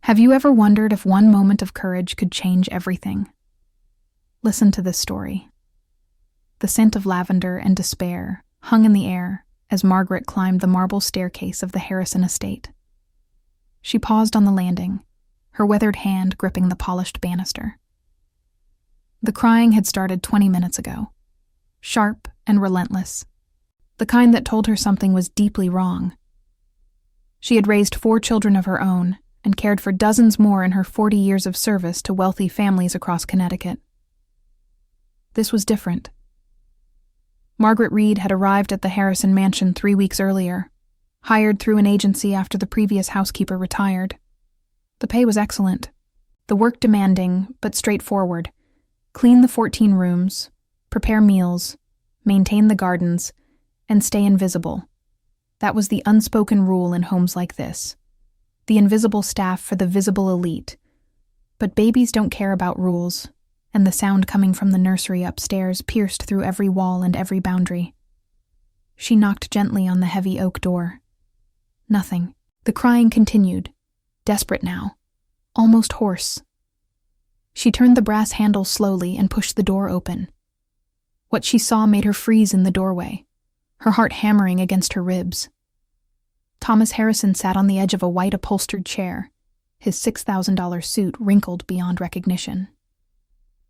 Have you ever wondered if one moment of courage could change everything? Listen to this story. The scent of lavender and despair hung in the air as Margaret climbed the marble staircase of the Harrison estate. She paused on the landing, her weathered hand gripping the polished banister. The crying had started 20 minutes ago, sharp and relentless, the kind that told her something was deeply wrong. She had raised 4 children of her own and cared for dozens more in her 40 years of service to wealthy families across Connecticut. This was different. Margaret Reed had arrived at the Harrison mansion 3 weeks earlier, hired through an agency after the previous housekeeper retired. The pay was excellent, the work demanding but straightforward. Clean the 14 rooms, prepare meals, maintain the gardens, and stay invisible. That was the unspoken rule in homes like this. The invisible staff for the visible elite. But babies don't care about rules, and the sound coming from the nursery upstairs pierced through every wall and every boundary. She knocked gently on the heavy oak door. Nothing. The crying continued, desperate now, almost hoarse. She turned the brass handle slowly and pushed the door open. What she saw made her freeze in the doorway, her heart hammering against her ribs. Thomas Harrison sat on the edge of a white upholstered chair, his $6,000 suit wrinkled beyond recognition.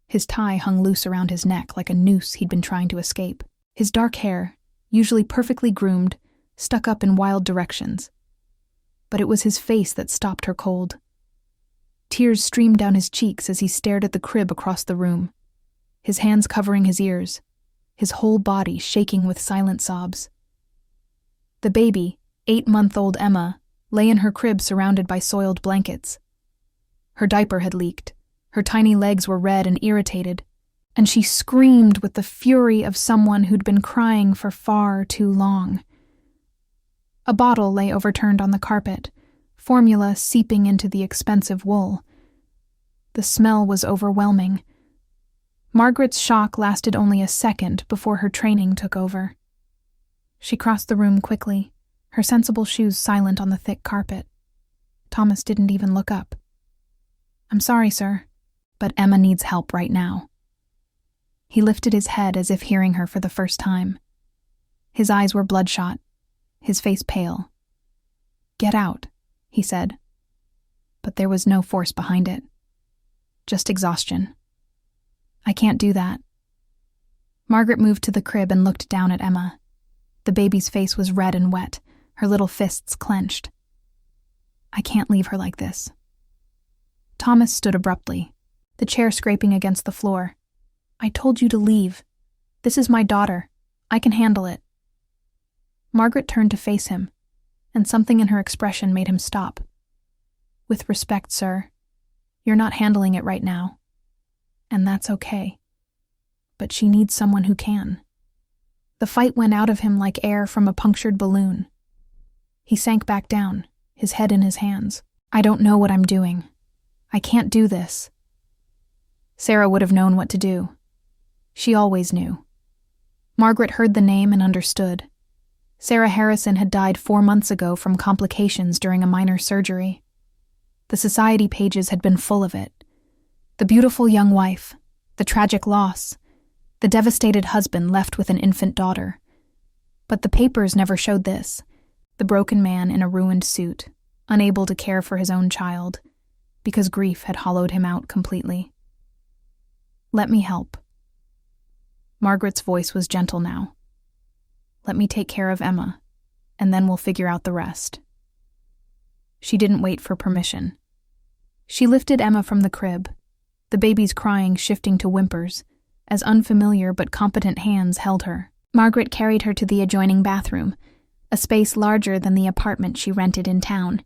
His tie hung loose around his neck like a noose he'd been trying to escape. His dark hair, usually perfectly groomed, stuck up in wild directions. But it was his face that stopped her cold. Tears streamed down his cheeks as he stared at the crib across the room, his hands covering his ears, his whole body shaking with silent sobs. The baby, 8-month-old Emma, lay in her crib surrounded by soiled blankets. Her diaper had leaked, her tiny legs were red and irritated, and she screamed with the fury of someone who'd been crying for far too long. A bottle lay overturned on the carpet, formula seeping into the expensive wool. The smell was overwhelming. Margaret's shock lasted only a second before her training took over. She crossed the room quickly, her sensible shoes silent on the thick carpet. Thomas didn't even look up. "I'm sorry, sir, but Emma needs help right now." He lifted his head as if hearing her for the first time. His eyes were bloodshot, his face pale. "Get out," he said. But there was no force behind it. Just exhaustion. "I can't do that." Margaret moved to the crib and looked down at Emma. The baby's face was red and wet, her little fists clenched. "I can't leave her like this." Thomas stood abruptly, the chair scraping against the floor. "I told you to leave. This is my daughter. I can handle it." Margaret turned to face him, and something in her expression made him stop. "With respect, sir, you're not handling it right now. And that's okay. But she needs someone who can." The fight went out of him like air from a punctured balloon. He sank back down, his head in his hands. "I don't know what I'm doing. I can't do this." Sarah would have known what to do. She always knew. Margaret heard the name and understood. Sarah Harrison had died 4 months ago from complications during a minor surgery. The society pages had been full of it. The beautiful young wife, the tragic loss, the devastated husband left with an infant daughter. But the papers never showed this. The broken man in a ruined suit, unable to care for his own child, because grief had hollowed him out completely. "Let me help." Margaret's voice was gentle now. "Let me take care of Emma, and then we'll figure out the rest." She didn't wait for permission. She lifted Emma from the crib, the baby's crying shifting to whimpers, as unfamiliar but competent hands held her. Margaret carried her to the adjoining bathroom, a space larger than the apartment she rented in town.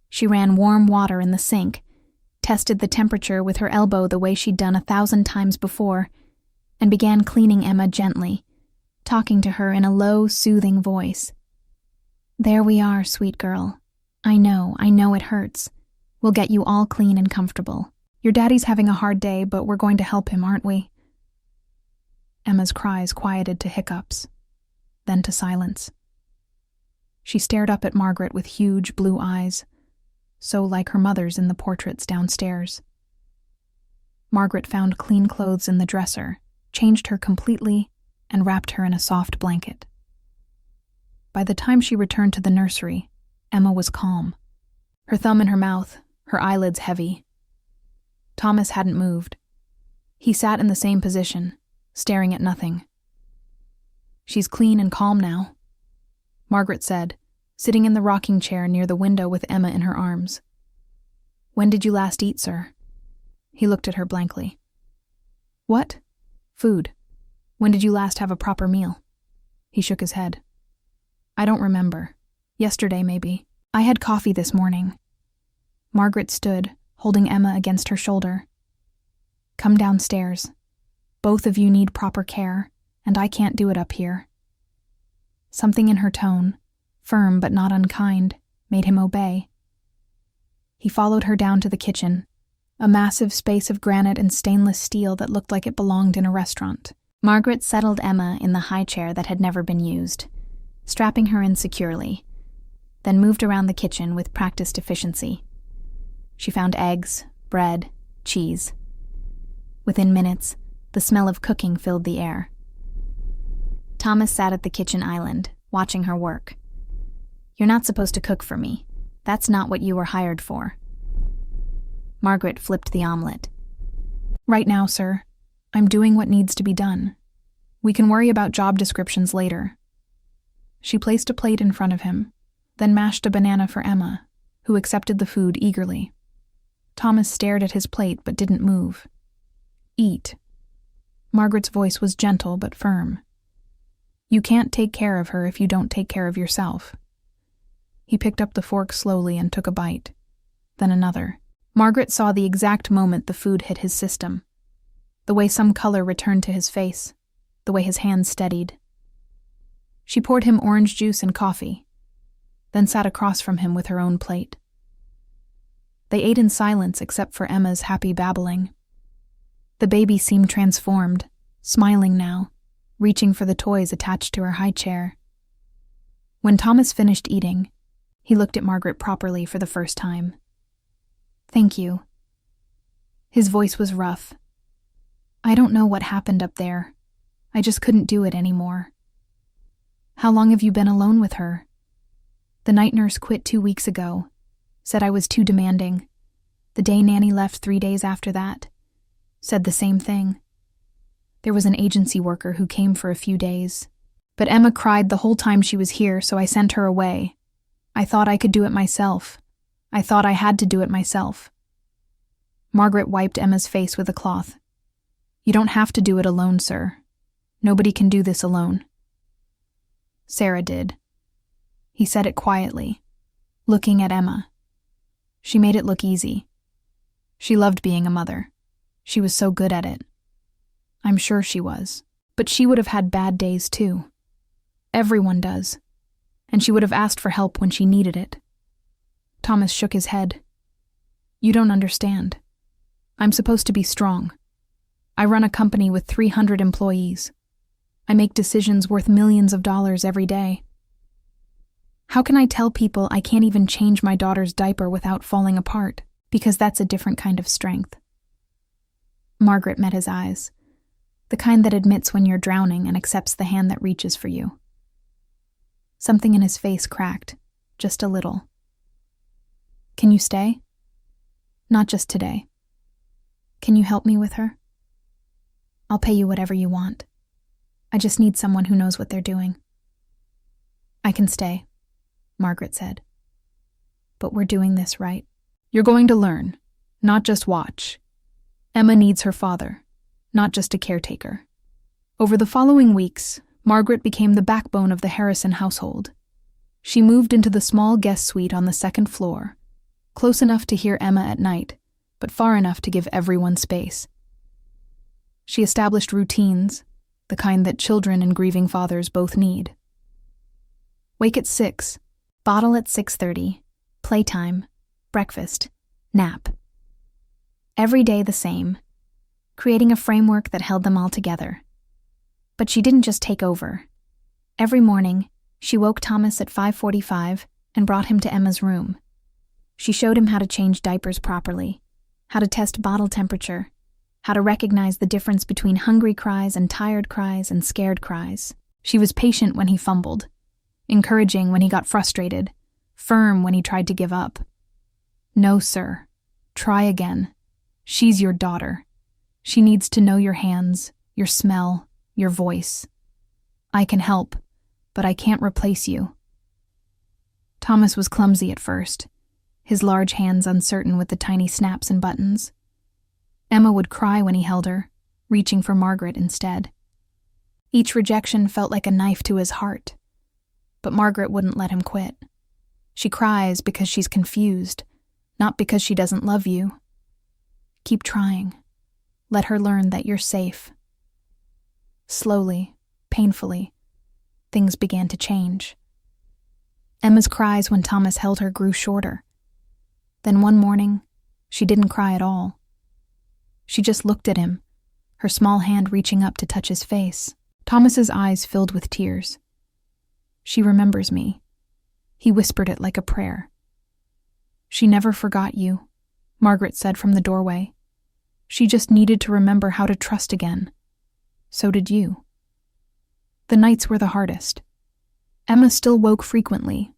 She ran warm water in the sink, tested the temperature with her elbow the way she'd done 1,000 times before, and began cleaning Emma gently, talking to her in a low, soothing voice. "There we are, sweet girl. I know it hurts. We'll get you all clean and comfortable. Your daddy's having a hard day, but we're going to help him, aren't we?" Emma's cries quieted to hiccups, then to silence. She stared up at Margaret with huge blue eyes. so like her mother's in the portraits downstairs. Margaret found clean clothes in the dresser, changed her completely, and wrapped her in a soft blanket. By the time she returned to the nursery, Emma was calm, her thumb in her mouth, her eyelids heavy. Thomas hadn't moved. He sat in the same position, staring at nothing. "She's clean and calm now," Margaret said, sitting in the rocking chair near the window with Emma in her arms. "When did you last eat, sir?" He looked at her blankly. "What?" "Food. When did you last have a proper meal?" He shook his head. "I don't remember. Yesterday, maybe. I had coffee this morning." Margaret stood, holding Emma against her shoulder. "Come downstairs. Both of you need proper care, and I can't do it up here." Something in her tone, firm but not unkind, made him obey. He followed her down to the kitchen, a massive space of granite and stainless steel that looked like it belonged in a restaurant. Margaret settled Emma in the high chair that had never been used, strapping her in securely, then moved around the kitchen with practiced efficiency. She found eggs, bread, cheese. Within minutes, the smell of cooking filled the air. Thomas sat at the kitchen island, watching her work. "You're not supposed to cook for me. That's not what you were hired for." Margaret flipped the omelet. "Right now, sir, I'm doing what needs to be done. We can worry about job descriptions later." She placed a plate in front of him, then mashed a banana for Emma, who accepted the food eagerly. Thomas stared at his plate but didn't move. "Eat." Margaret's voice was gentle but firm. "You can't take care of her if you don't take care of yourself." He picked up the fork slowly and took a bite, then another. Margaret saw the exact moment the food hit his system, the way some color returned to his face, the way his hands steadied. She poured him orange juice and coffee, then sat across from him with her own plate. They ate in silence except for Emma's happy babbling. The baby seemed transformed, smiling now, reaching for the toys attached to her high chair. When Thomas finished eating, he looked at Margaret properly for the first time. "Thank you." His voice was rough. "I don't know what happened up there. I just couldn't do it anymore." "How long have you been alone with her?" "The night nurse quit 2 weeks ago. Said I was too demanding. The day nanny left 3 days after that. Said the same thing. There was an agency worker who came for a few days. But Emma cried the whole time she was here, so I sent her away. I thought I could do it myself. I thought I had to do it myself." Margaret wiped Emma's face with a cloth. "You don't have to do it alone, sir. Nobody can do this alone." Sarah did. He said it quietly, looking at Emma. She made it look easy. She loved being a mother. She was so good at it. I'm sure she was. But she would have had bad days too. Everyone does. And she would have asked for help when she needed it. Thomas shook his head. "You don't understand. I'm supposed to be strong. I run a company with 300 employees. I make decisions worth millions of dollars every day. How can I tell people I can't even change my daughter's diaper without falling apart? Because that's a different kind of strength." Margaret met his eyes, the kind that admits when you're drowning and accepts the hand that reaches for you. Something in his face cracked, just a little. "Can you stay?" "Not just today." "Can you help me with her?" "I'll pay you whatever you want. I just need someone who knows what they're doing." "I can stay," Margaret said. "But we're doing this right." "You're going to learn, not just watch. Emma needs her father, not just a caretaker." Over the following weeks, Margaret became the backbone of the Harrison household. She moved into the small guest suite on the second floor, close enough to hear Emma at night, but far enough to give everyone space. She established routines, the kind that children and grieving fathers both need. Wake at 6, bottle at 6:30, playtime, breakfast, nap. Every day the same, creating a framework that held them all together. But she didn't just take over. Every morning, she woke Thomas at 5:45 and brought him to Emma's room. She showed him how to change diapers properly, how to test bottle temperature, how to recognize the difference between hungry cries and tired cries and scared cries. She was patient when he fumbled, encouraging when he got frustrated, firm when he tried to give up. No, sir. Try again. She's your daughter. She needs to know your hands, your smell, your voice. I can help, but I can't replace you. Thomas was clumsy at first, his large hands uncertain with the tiny snaps and buttons. Emma would cry when he held her, reaching for Margaret instead. Each rejection felt like a knife to his heart, but Margaret wouldn't let him quit. She cries because she's confused, not because she doesn't love you. Keep trying. Let her learn that you're safe. Slowly, painfully, things began to change. Emma's cries when Thomas held her grew shorter. Then one morning, she didn't cry at all. She just looked at him, her small hand reaching up to touch his face. Thomas's eyes filled with tears. She remembers me. He whispered it like a prayer. She never forgot you, Margaret said from the doorway. She just needed to remember how to trust again. So did you. The nights were the hardest. Emma still woke frequently,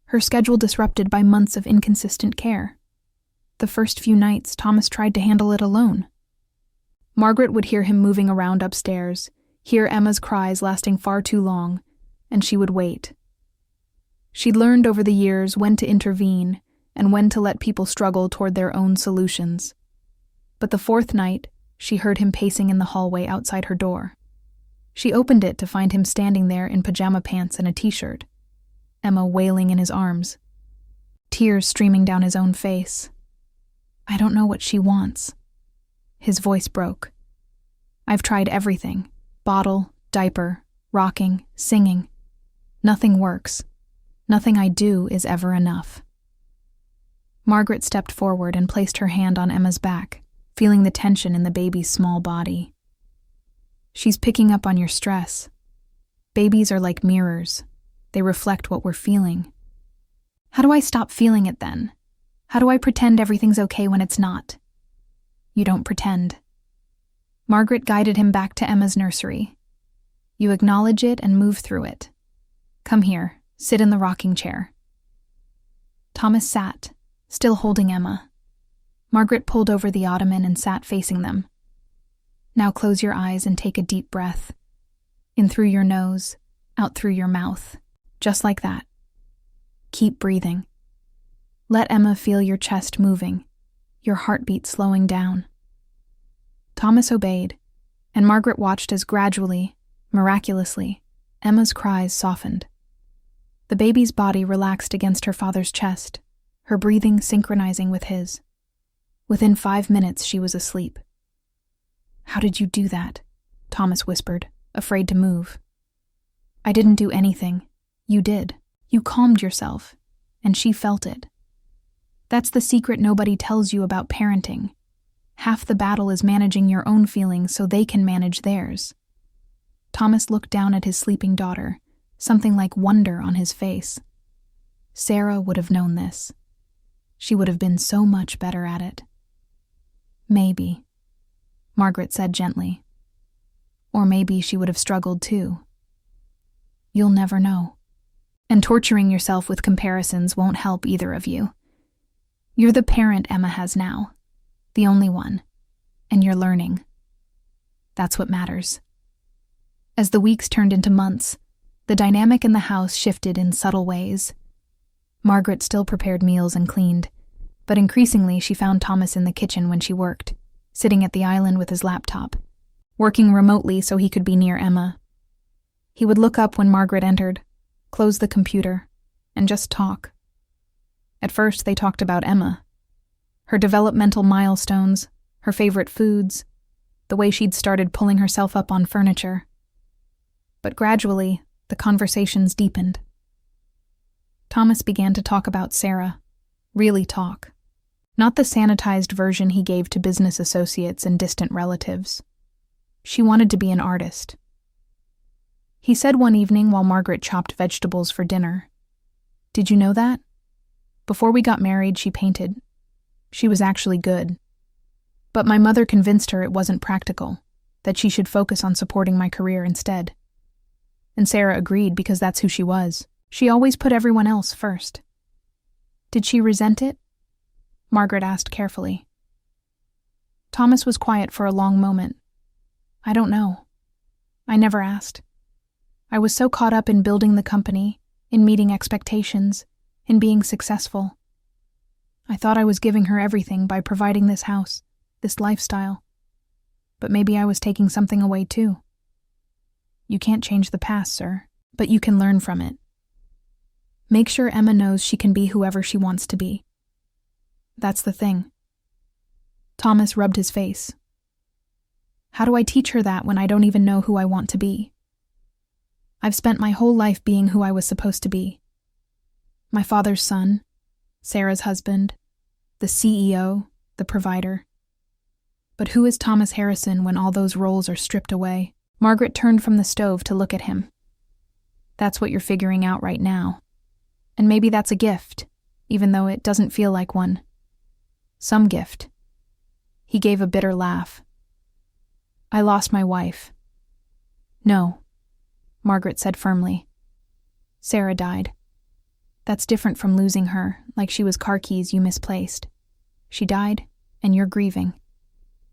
her schedule disrupted by months of inconsistent care. The first few nights, Thomas tried to handle it alone. Margaret would hear him moving around upstairs, hear Emma's cries lasting far too long, and she would wait. She'd learned over the years when to intervene and when to let people struggle toward their own solutions. But the fourth night, she heard him pacing in the hallway outside her door. She opened it to find him standing there in pajama pants and a t-shirt, Emma wailing in his arms, tears streaming down his own face. I don't know what she wants. His voice broke. I've tried everything. Bottle, diaper, rocking, singing. Nothing works. Nothing I do is ever enough. Margaret stepped forward and placed her hand on Emma's back, feeling the tension in the baby's small body. She's picking up on your stress. Babies are like mirrors. They reflect what we're feeling. How do I stop feeling it then? How do I pretend everything's okay when it's not? You don't pretend. Margaret guided him back to Emma's nursery. You acknowledge it and move through it. Come here, sit in the rocking chair. Thomas sat, still holding Emma. Margaret pulled over the ottoman and sat facing them. Now close your eyes and take a deep breath. In through your nose, out through your mouth. Just like that. Keep breathing. Let Emma feel your chest moving, your heartbeat slowing down. Thomas obeyed, and Margaret watched as gradually, miraculously, Emma's cries softened. The baby's body relaxed against her father's chest, her breathing synchronizing with his. Within 5 minutes, she was asleep. How did you do that? Thomas whispered, afraid to move. I didn't do anything. You did. You calmed yourself, and she felt it. That's the secret nobody tells you about parenting. Half the battle is managing your own feelings so they can manage theirs. Thomas looked down at his sleeping daughter, something like wonder on his face. Sarah would have known this. She would have been so much better at it. Maybe, Margaret said gently. Or maybe she would have struggled too. You'll never know. And torturing yourself with comparisons won't help either of you. You're the parent Emma has now, the only one, and you're learning. That's what matters. As the weeks turned into months, the dynamic in the house shifted in subtle ways. Margaret still prepared meals and cleaned, but increasingly she found Thomas in the kitchen when she worked, sitting at the island with his laptop, working remotely so he could be near Emma. He would look up when Margaret entered, close the computer, and just talk. At first, they talked about Emma, her developmental milestones, her favorite foods, the way she'd started pulling herself up on furniture. But gradually, the conversations deepened. Thomas began to talk about Sarah, really talk, not the sanitized version he gave to business associates and distant relatives. She wanted to be an artist. He said one evening while Margaret chopped vegetables for dinner, "Did you know that? Before we got married, she painted. She was actually good. But my mother convinced her it wasn't practical, that she should focus on supporting my career instead. And Sarah agreed because that's who she was. She always put everyone else first. Did she resent it? Margaret asked carefully. Thomas was quiet for a long moment. I don't know. I never asked. I was so caught up in building the company, in meeting expectations, in being successful. I thought I was giving her everything by providing this house, this lifestyle. But maybe I was taking something away too. You can't change the past, sir, but you can learn from it. Make sure Emma knows she can be whoever she wants to be. That's the thing. Thomas rubbed his face. How do I teach her that when I don't even know who I want to be? I've spent my whole life being who I was supposed to be. My father's son, Sarah's husband, the CEO, the provider. But who is Thomas Harrison when all those roles are stripped away? Margaret turned from the stove to look at him. That's what you're figuring out right now. And maybe that's a gift, even though it doesn't feel like one. Some gift. He gave a bitter laugh. I lost my wife. No, Margaret said firmly. Sarah died. That's different from losing her, like she was car keys you misplaced. She died, and you're grieving.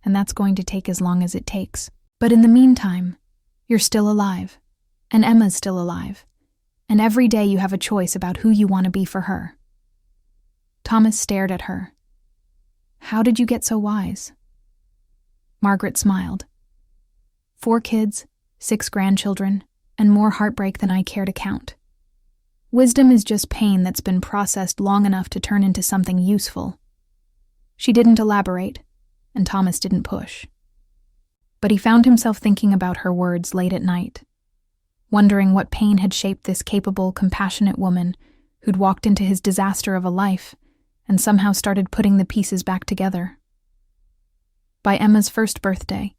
And that's going to take as long as it takes. But in the meantime, you're still alive, and Emma's still alive, and every day you have a choice about who you want to be for her. Thomas stared at her. How did you get so wise? Margaret smiled. 4 kids, 6 grandchildren, and more heartbreak than I care to count. Wisdom is just pain that's been processed long enough to turn into something useful. She didn't elaborate, and Thomas didn't push. But he found himself thinking about her words late at night, wondering what pain had shaped this capable, compassionate woman who'd walked into his disaster of a life and somehow started putting the pieces back together. By Emma's first birthday,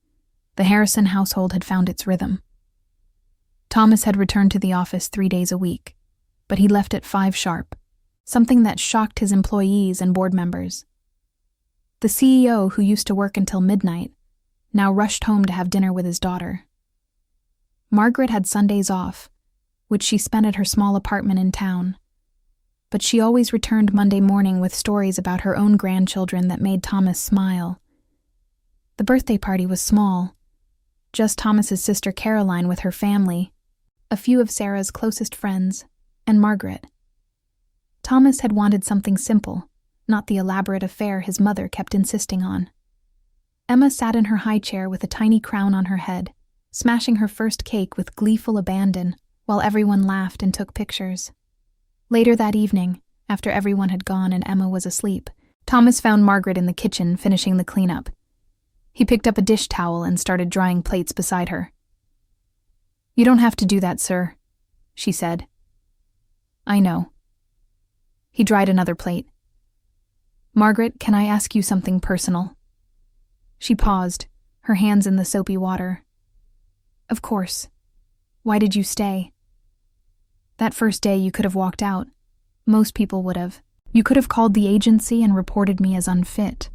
the Harrison household had found its rhythm. Thomas had returned to the office 3 days a week, but he left at 5 sharp, something that shocked his employees and board members. The CEO, who used to work until midnight, now rushed home to have dinner with his daughter. Margaret had Sundays off, which she spent at her small apartment in town, but she always returned Monday morning with stories about her own grandchildren that made Thomas smile. The birthday party was small, just Thomas's sister Caroline with her family, a few of Sarah's closest friends, and Margaret. Thomas had wanted something simple, not the elaborate affair his mother kept insisting on. Emma sat in her high chair with a tiny crown on her head, smashing her first cake with gleeful abandon while everyone laughed and took pictures. Later that evening, after everyone had gone and Emma was asleep, Thomas found Margaret in the kitchen finishing the cleanup. He picked up a dish towel and started drying plates beside her. "You don't have to do that, sir," she said. "I know." He dried another plate. "Margaret, can I ask you something personal?" She paused, her hands in the soapy water. "Of course. Why did you stay?" "That first day you could have walked out. Most people would have. You could have called the agency and reported me as unfit.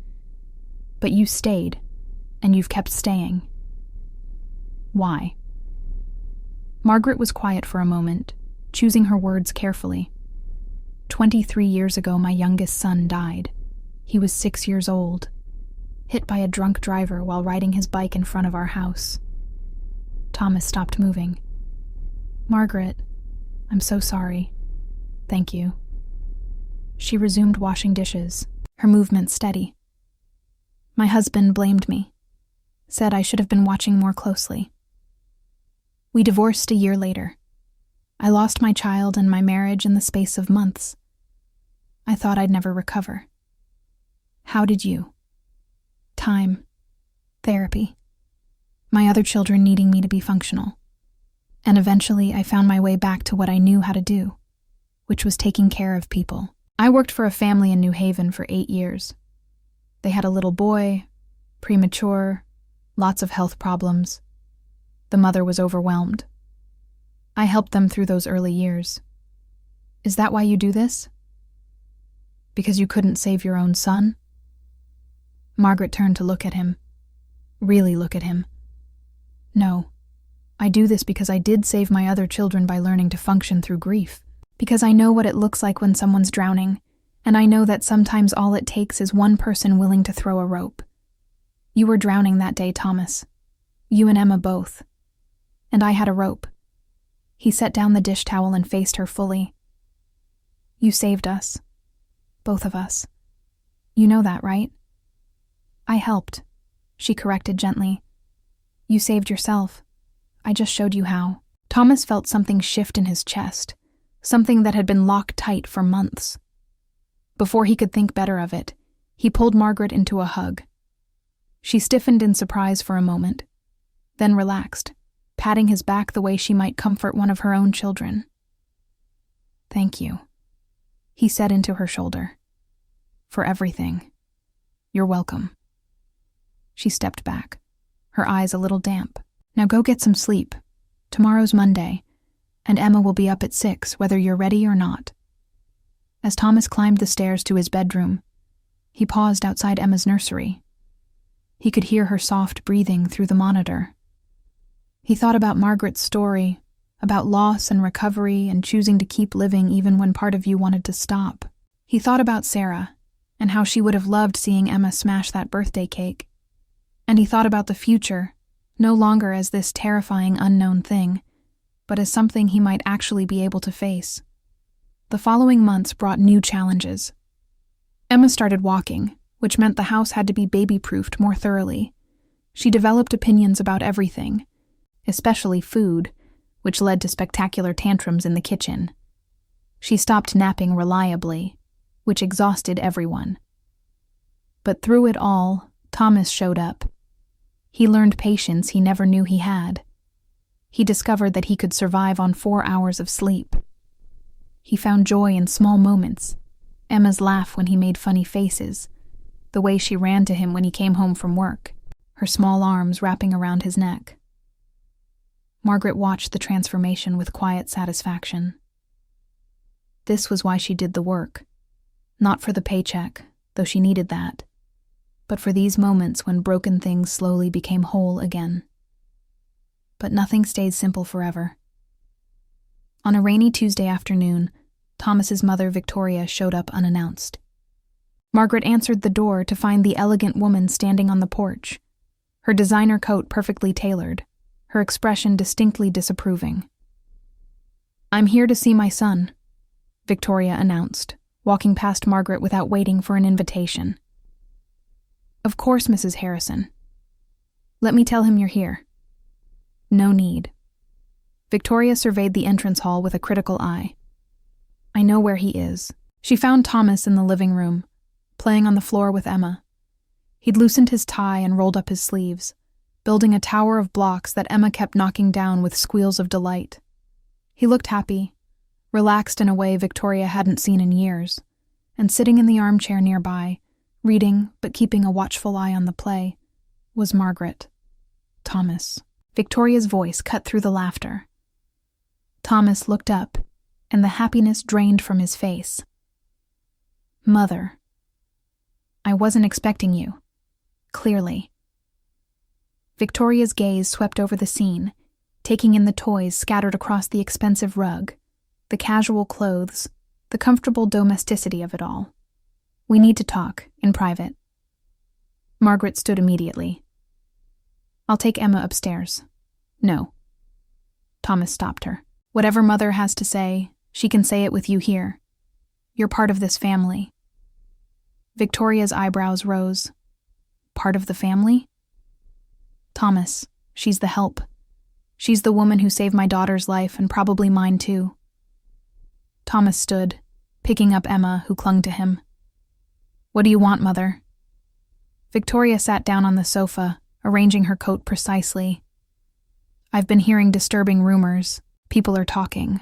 But you stayed, and you've kept staying. Why?" Margaret was quiet for a moment, choosing her words carefully. 23 years ago, my youngest son died. He was 6 years old, hit by a drunk driver while riding his bike in front of our house. Thomas stopped moving. "Margaret, I'm so sorry. Thank you." She resumed washing dishes, her movement steady. "My husband blamed me, said I should have been watching more closely. We divorced a year later. I lost my child and my marriage in the space of months. I thought I'd never recover. How did you? Time, therapy, my other children needing me to be functional. And eventually I found my way back to what I knew how to do, which was taking care of people. I worked for a family in New Haven for 8 years. They had a little boy, premature, lots of health problems. The mother was overwhelmed. I helped them through those early years. Is that why you do this?" Because you couldn't save your own son? Margaret turned to look at him. Really look at him. No. I do this because I did save my other children by learning to function through grief. Because I know what it looks like when someone's drowning, and I know that sometimes all it takes is one person willing to throw a rope. You were drowning that day, Thomas. You and Emma both. And I had a rope. He set down the dish towel and faced her fully. You saved us. Both of us. You know that, right? I helped, she corrected gently. You saved yourself. I just showed you how. Thomas felt something shift in his chest, something that had been locked tight for months. Before he could think better of it, he pulled Margaret into a hug. She stiffened in surprise for a moment, then relaxed, patting his back the way she might comfort one of her own children. Thank you, he said into her shoulder. For everything. You're welcome. She stepped back, her eyes a little damp. Now go get some sleep. Tomorrow's Monday, and Emma will be up at 6, whether you're ready or not. As Thomas climbed the stairs to his bedroom, he paused outside Emma's nursery. He could hear her soft breathing through the monitor. He thought about Margaret's story, about loss and recovery and choosing to keep living even when part of you wanted to stop. He thought about Sarah and how she would have loved seeing Emma smash that birthday cake. And he thought about the future, no longer as this terrifying unknown thing, but as something he might actually be able to face. The following months brought new challenges. Emma started walking, which meant the house had to be baby-proofed more thoroughly. She developed opinions about everything, especially food, which led to spectacular tantrums in the kitchen. She stopped napping reliably, which exhausted everyone. But through it all, Thomas showed up. He learned patience he never knew he had. He discovered that he could survive on 4 hours of sleep. He found joy in small moments, Emma's laugh when he made funny faces, the way she ran to him when he came home from work, her small arms wrapping around his neck. Margaret watched the transformation with quiet satisfaction. This was why she did the work. Not for the paycheck, though she needed that, but for these moments when broken things slowly became whole again. But nothing stays simple forever. On a rainy Tuesday afternoon, Thomas's mother, Victoria, showed up unannounced. Margaret answered the door to find the elegant woman standing on the porch, her designer coat perfectly tailored, her expression distinctly disapproving. "I'm here to see my son," Victoria announced, walking past Margaret without waiting for an invitation. "Of course, Mrs. Harrison. Let me tell him you're here." "No need." Victoria surveyed the entrance hall with a critical eye. "I know where he is." She found Thomas in the living room, playing on the floor with Emma. He'd loosened his tie and rolled up his sleeves, building a tower of blocks that Emma kept knocking down with squeals of delight. He looked happy, relaxed in a way Victoria hadn't seen in years, and sitting in the armchair nearby, reading but keeping a watchful eye on the play, was Margaret. "Thomas." Victoria's voice cut through the laughter. Thomas looked up, and the happiness drained from his face. "Mother. I wasn't expecting you. Clearly." Victoria's gaze swept over the scene, taking in the toys scattered across the expensive rug, the casual clothes, the comfortable domesticity of it all. "We need to talk, in private." Margaret stood immediately. "I'll take Emma upstairs." "No." Thomas stopped her. "Whatever Mother has to say, she can say it with you here. You're part of this family." Victoria's eyebrows rose. "Part of the family?" "Thomas, she's the help. She's the woman who saved my daughter's life and probably mine too." Thomas stood, picking up Emma, who clung to him. "What do you want, Mother?" Victoria sat down on the sofa, arranging her coat precisely. "I've been hearing disturbing rumors. People are talking.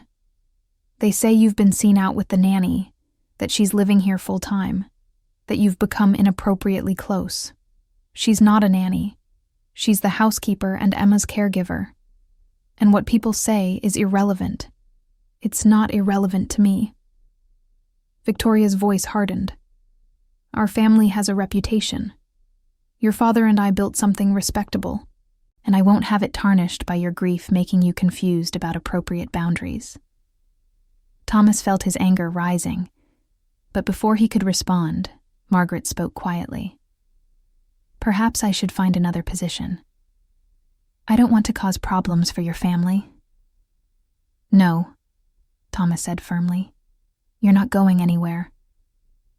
They say you've been seen out with the nanny, that she's living here full-time, that you've become inappropriately close. She's not a nanny. She's the housekeeper and Emma's caregiver. And what people say is irrelevant. It's not irrelevant to me." Victoria's voice hardened. Our family has a reputation. Your father and I built something respectable, and I won't have it tarnished by your grief making you confused about appropriate boundaries." Thomas felt his anger rising, but before he could respond, Margaret spoke quietly. "Perhaps I should find another position. I don't want to cause problems for your family." "No," Thomas said firmly. "You're not going anywhere.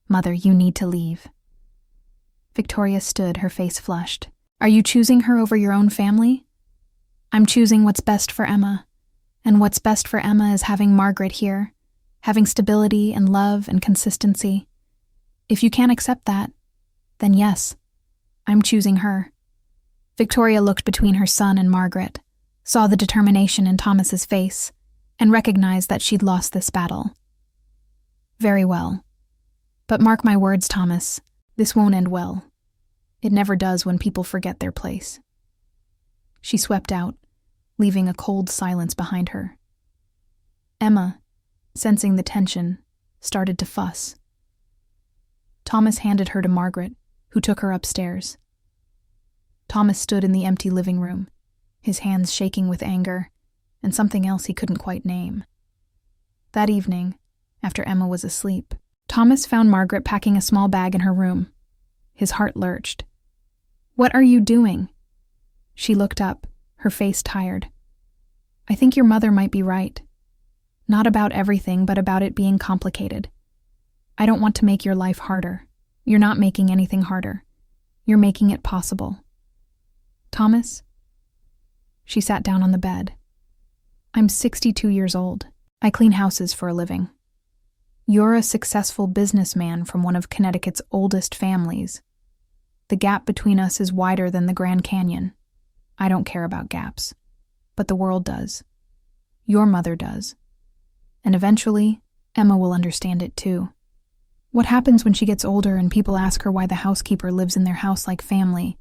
Mother, you need to leave." Victoria stood, her face flushed. "Are you choosing her over your own family?" "I'm choosing what's best for Emma, and what's best for Emma is having Margaret here, having stability and love and consistency. If you can't accept that, then yes, I'm choosing her." Victoria looked between her son and Margaret, saw the determination in Thomas's face, and recognized that she'd lost this battle. "Very well. But mark my words, Thomas, this won't end well. It never does when people forget their place." She swept out, leaving a cold silence behind her. Emma, sensing the tension, started to fuss. Thomas handed her to Margaret, who took her upstairs. Thomas stood in the empty living room, his hands shaking with anger, and something else he couldn't quite name. That evening, after Emma was asleep, Thomas found Margaret packing a small bag in her room. His heart lurched. "What are you doing?" She looked up, her face tired. "I think your mother might be right. Not about everything, but about it being complicated. I don't want to make your life harder. You're not making anything harder. You're making it possible." "Thomas?" She sat down on the bed. "I'm 62 years old. I clean houses for a living. You're a successful businessman from one of Connecticut's oldest families. The gap between us is wider than the Grand Canyon. I don't care about gaps. But the world does. Your mother does. And eventually, Emma will understand it too. What happens when she gets older and people ask her why the housekeeper lives in their house like family?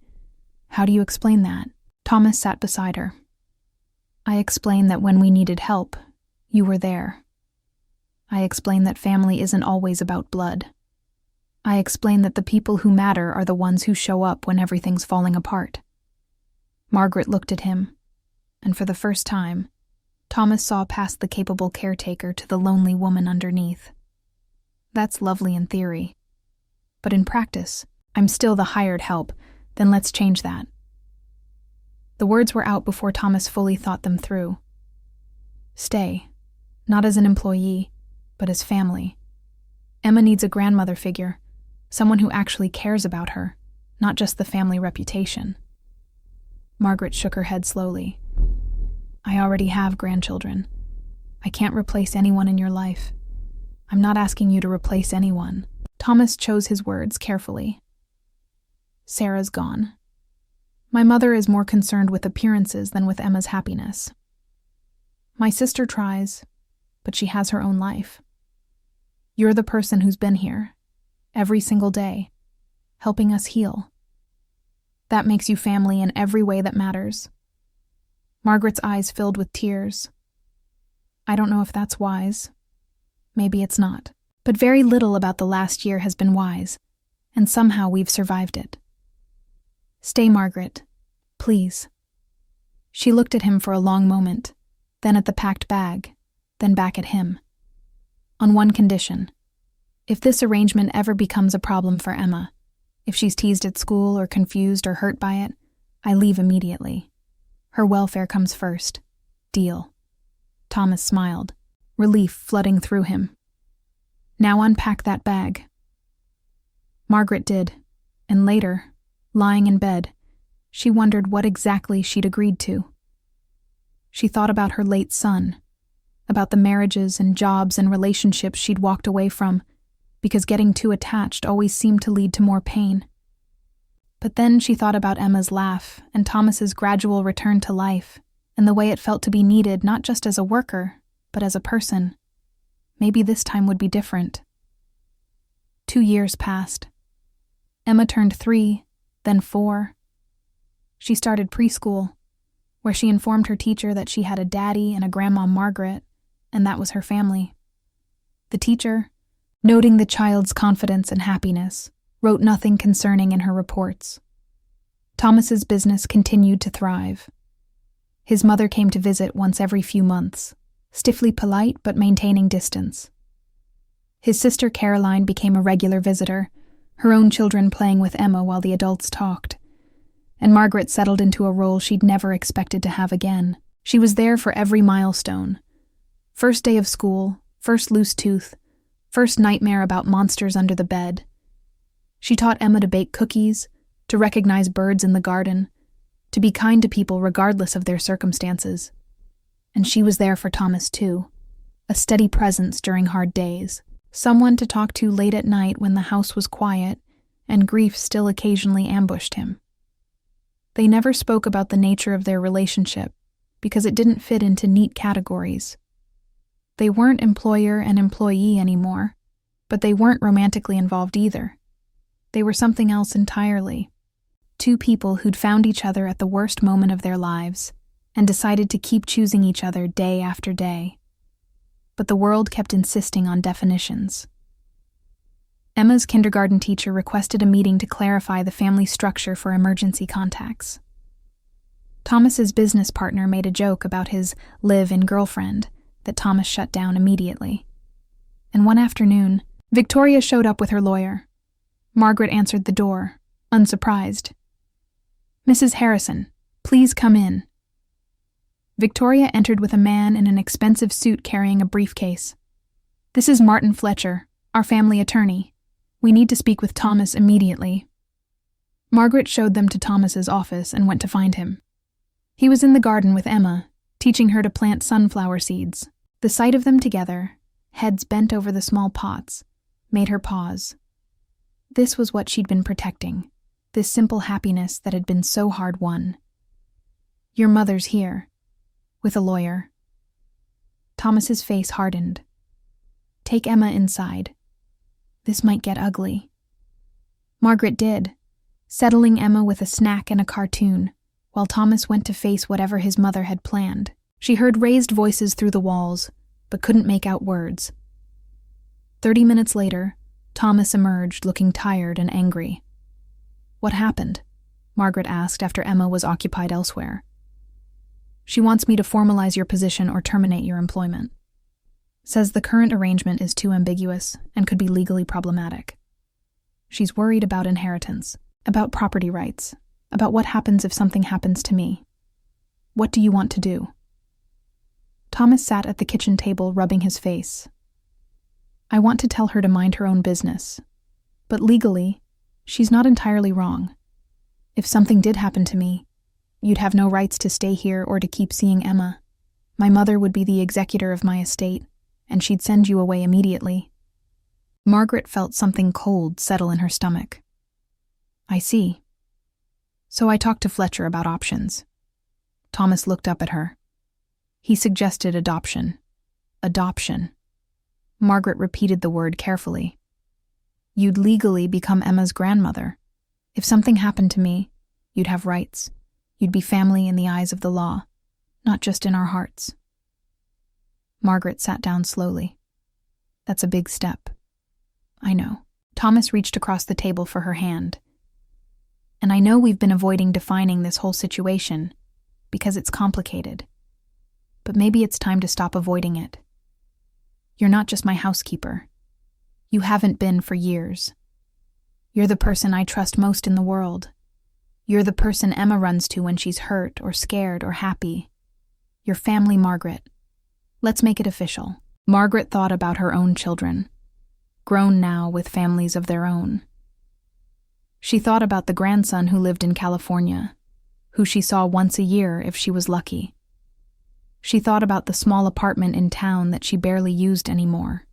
How do you explain that?" Thomas sat beside her. "I explained that when we needed help, you were there. I explained that family isn't always about blood. I explained that the people who matter are the ones who show up when everything's falling apart." Margaret looked at him, and for the first time, Thomas saw past the capable caretaker to the lonely woman underneath. "That's lovely in theory. But in practice, I'm still the hired help. Then let's change that." The words were out before Thomas fully thought them through. Stay, not as an employee, but as family. Emma needs a grandmother figure, someone who actually cares about her, not just the family reputation. Margaret shook her head slowly. "I already have grandchildren. I can't replace anyone in your life. I'm not asking you to replace anyone." Thomas chose his words carefully. "Sarah's gone. My mother is more concerned with appearances than with Emma's happiness. My sister tries, but she has her own life. You're the person who's been here, every single day, helping us heal. That makes you family in every way that matters." Margaret's eyes filled with tears. "I don't know if that's wise. Maybe it's not. But very little about the last year has been wise, and somehow we've survived it. Stay, Margaret. Please." She looked at him for a long moment, then at the packed bag, then back at him. "On one condition. If this arrangement ever becomes a problem for Emma, if she's teased at school or confused or hurt by it, I leave immediately. Her welfare comes first. Deal." Thomas smiled, relief flooding through him. "Now unpack that bag." Margaret did, and later, lying in bed, she wondered what exactly she'd agreed to. She thought about her late son, about the marriages and jobs and relationships she'd walked away from, because getting too attached always seemed to lead to more pain. But then she thought about Emma's laugh and Thomas's gradual return to life, and the way it felt to be needed not just as a worker, but as a person. Maybe this time would be different. 2 years passed. Emma turned 3, then 4. She started preschool, where she informed her teacher that she had a daddy and a grandma Margaret, and that was her family. The teacher, noting the child's confidence and happiness, wrote nothing concerning in her reports. Thomas's business continued to thrive. His mother came to visit once every few months, stiffly polite but maintaining distance. His sister Caroline became a regular visitor, her own children playing with Emma while the adults talked. And Margaret settled into a role she'd never expected to have again. She was there for every milestone. First day of school, first loose tooth, first nightmare about monsters under the bed. She taught Emma to bake cookies, to recognize birds in the garden, to be kind to people regardless of their circumstances. And she was there for Thomas too, a steady presence during hard days, someone to talk to late at night when the house was quiet and grief still occasionally ambushed him. They never spoke about the nature of their relationship because it didn't fit into neat categories. They weren't employer and employee anymore, but they weren't romantically involved either. They were something else entirely. Two people who'd found each other at the worst moment of their lives and decided to keep choosing each other day after day. But the world kept insisting on definitions. Emma's kindergarten teacher requested a meeting to clarify the family structure for emergency contacts. Thomas's business partner made a joke about his live-in girlfriend that Thomas shut down immediately. And one afternoon, Victoria showed up with her lawyer. Margaret answered the door, unsurprised. "Mrs. Harrison, please come in." Victoria entered with a man in an expensive suit carrying a briefcase. "This is Martin Fletcher, our family attorney. We need to speak with Thomas immediately." Margaret showed them to Thomas's office and went to find him. He was in the garden with Emma, teaching her to plant sunflower seeds. The sight of them together, heads bent over the small pots, made her pause. This was what she'd been protecting, this simple happiness that had been so hard won. "Your mother's here, with a lawyer." Thomas's face hardened. "Take Emma inside. This might get ugly." Margaret did, settling Emma with a snack and a cartoon, while Thomas went to face whatever his mother had planned. She heard raised voices through the walls, but couldn't make out words. 30 minutes later, Thomas emerged looking tired and angry. "What happened?" Margaret asked after Emma was occupied elsewhere. "She wants me to formalize your position or terminate your employment. Says the current arrangement is too ambiguous and could be legally problematic. She's worried about inheritance, about property rights, about what happens if something happens to me. What do you want to do?" Thomas sat at the kitchen table rubbing his face. "I want to tell her to mind her own business, but legally, she's not entirely wrong. If something did happen to me, you'd have no rights to stay here or to keep seeing Emma. My mother would be the executor of my estate, and she'd send you away immediately." Margaret felt something cold settle in her stomach. "I see. So I talked to Fletcher about options." Thomas looked up at her. He suggested adoption. Adoption. Margaret repeated the word carefully. "You'd legally become Emma's grandmother. If something happened to me, you'd have rights. You'd be family in the eyes of the law, not just in our hearts." Margaret sat down slowly. "That's a big step." "I know." Thomas reached across the table for her hand. "And I know we've been avoiding defining this whole situation because it's complicated. But maybe it's time to stop avoiding it. You're not just my housekeeper. You haven't been for years. You're the person I trust most in the world. You're the person Emma runs to when she's hurt or scared or happy. Your family, Margaret. Let's make it official." Margaret thought about her own children, grown now with families of their own. She thought about the grandson who lived in California, who she saw once a year if she was lucky. She thought about the small apartment in town that she barely used anymore.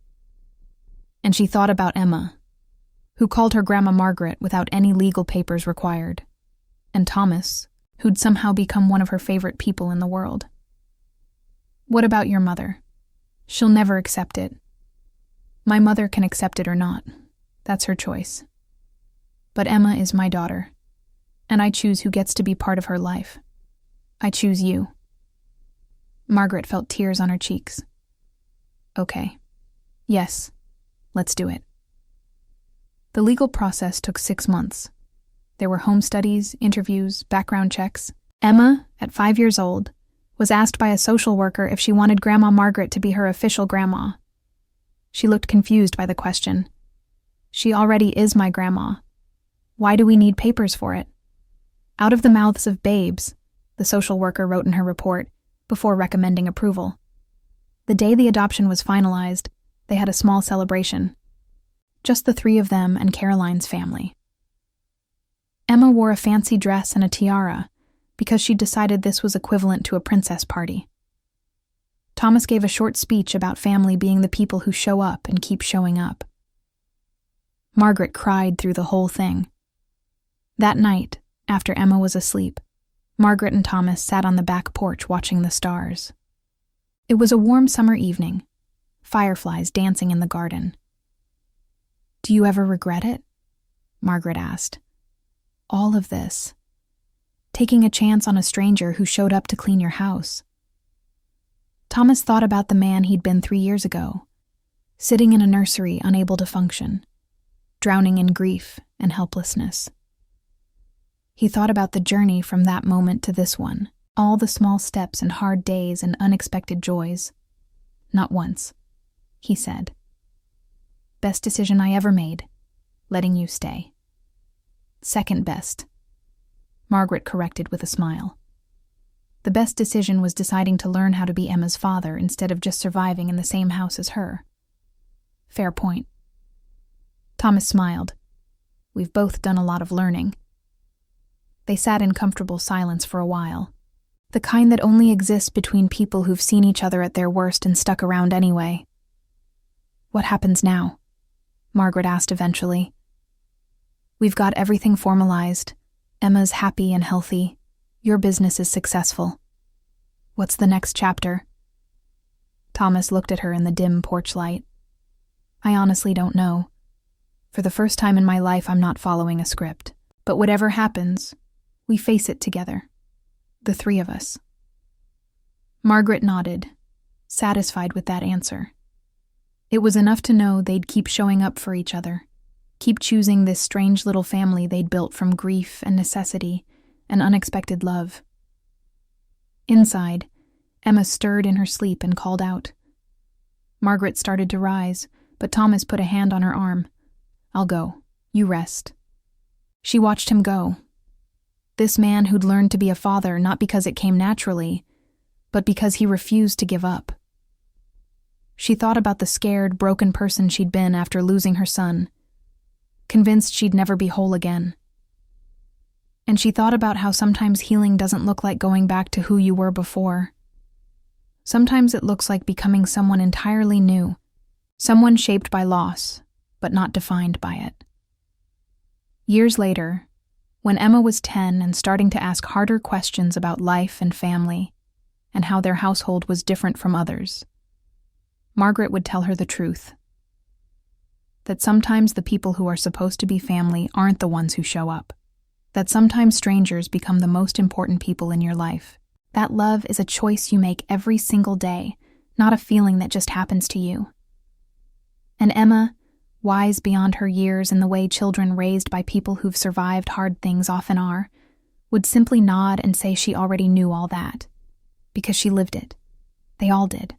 And she thought about Emma, who called her Grandma Margaret without any legal papers required, and Thomas, who'd somehow become one of her favorite people in the world. "What about your mother? She'll never accept it. My mother can accept it or not. That's her choice. But Emma is my daughter, and I choose who gets to be part of her life. I choose you." Margaret felt tears on her cheeks. "Okay. Yes, let's do it." The legal process took 6 months. There were home studies, interviews, background checks. Emma, at 5 years old, was asked by a social worker if she wanted Grandma Margaret to be her official grandma. She looked confused by the question. She already is my grandma. Why do we need papers for it? Out of the mouths of babes, the social worker wrote in her report, before recommending approval. The day the adoption was finalized, they had a small celebration. Just the 3 of them and Caroline's family. Emma wore a fancy dress and a tiara because she decided this was equivalent to a princess party. Thomas gave a short speech about family being the people who show up and keep showing up. Margaret cried through the whole thing. That night, after Emma was asleep, Margaret and Thomas sat on the back porch watching the stars. It was a warm summer evening, fireflies dancing in the garden. "Do you ever regret it?" Margaret asked. "All of this. Taking a chance on a stranger who showed up to clean your house." Thomas thought about the man he'd been 3 years ago, sitting in a nursery unable to function, drowning in grief and helplessness. He thought about the journey from that moment to this one, all the small steps and hard days and unexpected joys. "Not once," he said. "Best decision I ever made, letting you stay." "Second best," Margaret corrected with a smile. "The best decision was deciding to learn how to be Emma's father instead of just surviving in the same house as her." "Fair point." Thomas smiled. "We've both done a lot of learning." They sat in comfortable silence for a while, the kind that only exists between people who've seen each other at their worst and stuck around anyway. "What happens now?" Margaret asked eventually. "We've got everything formalized. Emma's happy and healthy. Your business is successful. What's the next chapter?" Thomas looked at her in the dim porch light. "I honestly don't know. For the first time in my life, I'm not following a script. But whatever happens, we face it together. The 3 of us." Margaret nodded, satisfied with that answer. It was enough to know they'd keep showing up for each other, keep choosing this strange little family they'd built from grief and necessity and unexpected love. Inside, Emma stirred in her sleep and called out. Margaret started to rise, but Thomas put a hand on her arm. "I'll go. You rest." She watched him go. This man who'd learned to be a father not because it came naturally, but because he refused to give up. She thought about the scared, broken person she'd been after losing her son, convinced she'd never be whole again. And she thought about how sometimes healing doesn't look like going back to who you were before. Sometimes it looks like becoming someone entirely new, someone shaped by loss, but not defined by it. Years later, when Emma was 10 and starting to ask harder questions about life and family, and how their household was different from others, Margaret would tell her the truth. That sometimes the people who are supposed to be family aren't the ones who show up. That sometimes strangers become the most important people in your life. That love is a choice you make every single day, not a feeling that just happens to you. And Emma, wise beyond her years in the way children raised by people who've survived hard things often are, would simply nod and say she already knew all that, because she lived it. They all did.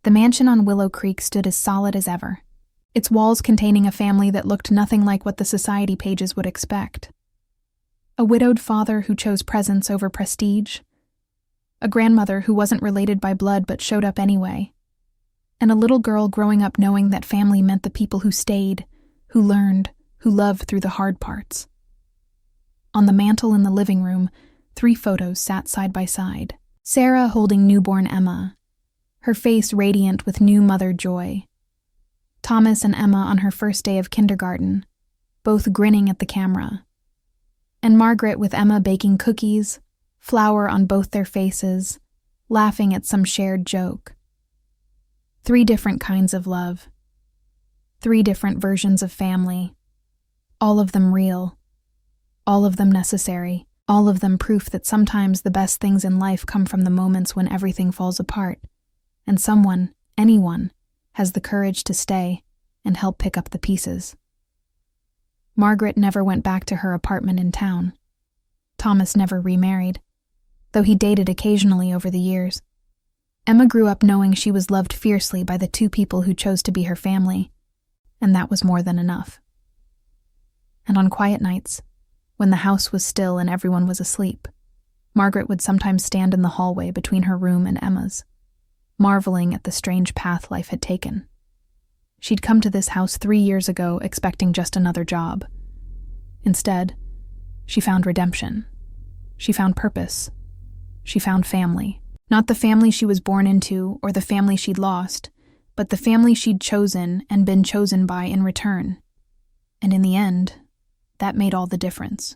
The mansion on Willow Creek stood as solid as ever, its walls containing a family that looked nothing like what the society pages would expect. A widowed father who chose presence over prestige, a grandmother who wasn't related by blood but showed up anyway, and a little girl growing up knowing that family meant the people who stayed, who learned, who loved through the hard parts. On the mantel in the living room, 3 photos sat side by side. Sarah holding newborn Emma, her face radiant with new mother joy. Thomas and Emma on her first day of kindergarten, both grinning at the camera. And Margaret with Emma baking cookies, flour on both their faces, laughing at some shared joke. 3 different kinds of love. 3 different versions of family. All of them real. All of them necessary. All of them proof that sometimes the best things in life come from the moments when everything falls apart, and someone, anyone, has the courage to stay and help pick up the pieces. Margaret never went back to her apartment in town. Thomas never remarried, though he dated occasionally over the years. Emma grew up knowing she was loved fiercely by the two people who chose to be her family, and that was more than enough. And on quiet nights, when the house was still and everyone was asleep, Margaret would sometimes stand in the hallway between her room and Emma's, marveling at the strange path life had taken. She'd come to this house 3 years ago expecting just another job. Instead, she found redemption. She found purpose. She found family. Not the family she was born into or the family she'd lost, but the family she'd chosen and been chosen by in return. And in the end, that made all the difference.